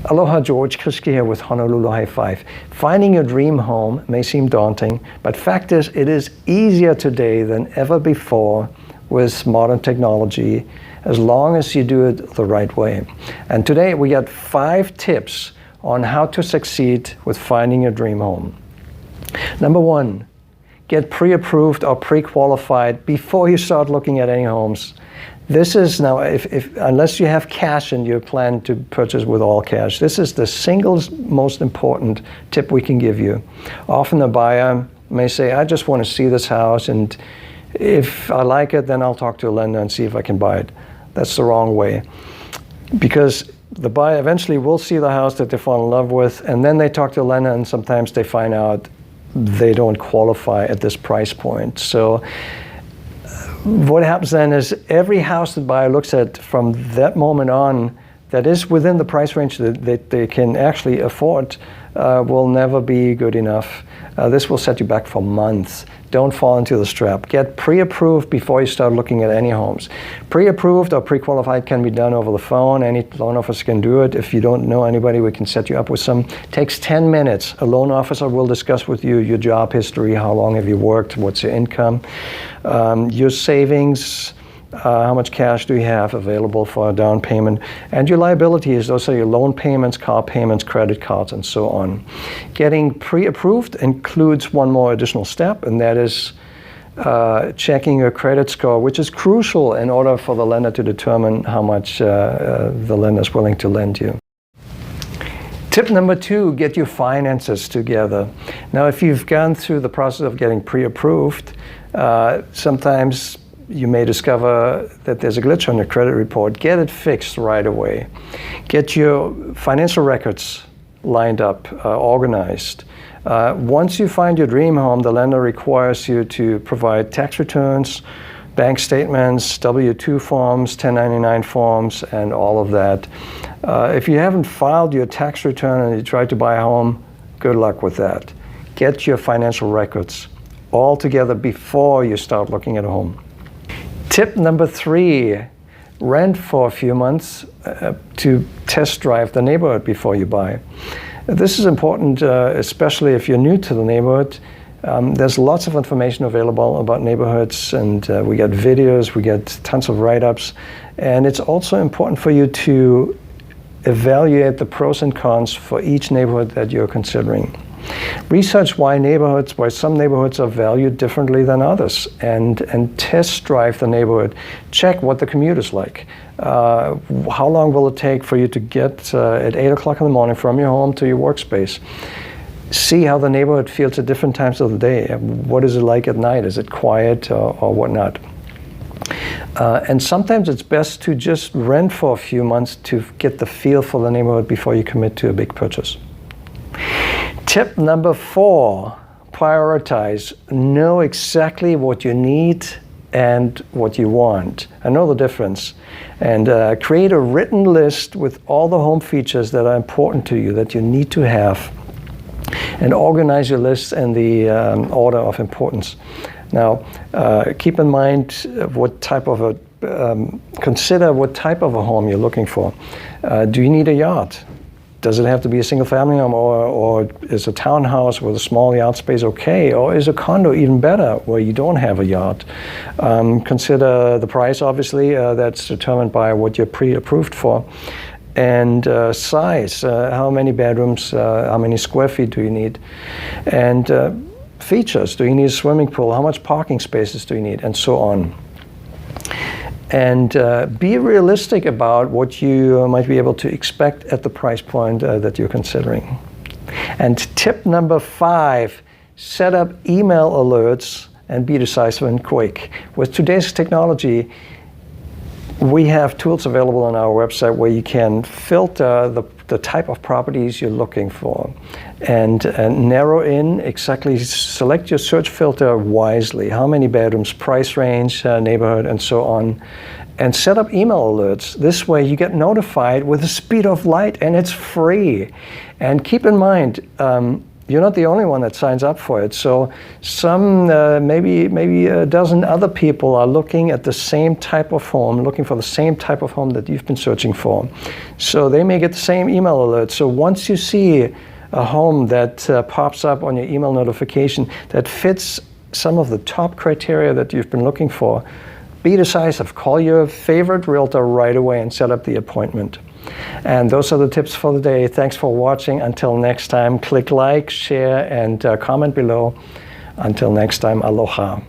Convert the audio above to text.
Aloha, George Krischke here with Honolulu HI. Finding your dream home may seem daunting, but fact is, it is easier today than ever before with modern technology, as long as you do it the right way. And today we got 5 tips on how to succeed with finding your dream home. Number 1, get pre-approved or pre-qualified before you start looking at any homes. This is now, unless you have cash and you plan to purchase with all cash, this is the single most important tip we can give you. Often a buyer may say, I just want to see this house, and if I like it, then I'll talk to a lender and see if I can buy it. That's the wrong way. Because the buyer eventually will see the house that they fall in love with, and then they talk to a lender, and sometimes they find out they don't qualify at this price point. So what happens then is every house the buyer looks at from that moment on that is within the price range that they can actually afford will never be good enough. This will set you back for months. Don't fall into the trap. Get pre-approved before you start looking at any homes. Pre-approved or pre-qualified can be done over the phone. Any loan officer can do it. If you don't know anybody, we can set you up with some. Takes 10 minutes. A loan officer will discuss with you your job history, how long have you worked, what's your income, your savings, how much cash do you have available for a down payment, and your liabilities. Those are your loan payments, car payments, credit cards, and so on. Getting pre-approved includes one more additional step, and that is checking your credit score, which is crucial in order for the lender to determine how much the lender is willing to lend you. Tip number 2, get your finances together. Now, if you've gone through the process of getting pre-approved, sometimes you may discover that there's a glitch on your credit report. Get it fixed right away. Get your financial records lined up, organized. Once you find your dream home, the lender requires you to provide tax returns, bank statements, W-2 forms, 1099 forms, and all of that. If you haven't filed your tax return and you try to buy a home, good luck with that. Get your financial records all together before you start looking at a home. Tip number 3, rent for a few months to test drive the neighborhood before you buy. This is important, especially if you're new to the neighborhood. There's lots of information available about neighborhoods, and we get videos, we get tons of write-ups, and it's also important for you to evaluate the pros and cons for each neighborhood that you're considering. Research why some neighborhoods are valued differently than others, and test drive the neighborhood. Check what the commute is like. How long will it take for you to get at 8 o'clock in the morning from your home to your workspace? See how the neighborhood feels at different times of the day. What is it like at night? Is it quiet or whatnot? And sometimes it's best to just rent for a few months to get the feel for the neighborhood before you commit to a big purchase. Tip number 4, prioritize. Know exactly what you need and what you want. I know the difference. And create a written list with all the home features that are important to you, that you need to have. And organize your list in the order of importance. Now, keep in mind what type of consider what type of a home you're looking for. Do you need a yacht? Does it have to be a single family home, or is a townhouse with a small yard space okay? Or is a condo even better where you don't have a yacht? Consider the price, obviously. That's determined by what you're pre-approved for. And size, how many bedrooms, how many square feet do you need? And features, do you need a swimming pool? How much parking spaces do you need? And so on. And be realistic about what you might be able to expect at the price point that you're considering. And tip number 5, set up email alerts and be decisive and quick. With today's technology, we have tools available on our website where you can filter the type of properties you're looking for and narrow in exactly, select your search filter wisely. How many bedrooms, price range, neighborhood, and so on. And set up email alerts. This way you get notified with the speed of light, and it's free. And keep in mind, you're not the only one that signs up for it. So some, maybe a dozen other people are looking at the same type of home, looking for the same type of home that you've been searching for. So they may get the same email alert. So once you see a home that pops up on your email notification that fits some of the top criteria that you've been looking for, be decisive. Call your favorite realtor right away and set up the appointment. And those are the tips for the day. Thanks for watching. Until next time, click like, share, and comment below. Until next time, aloha.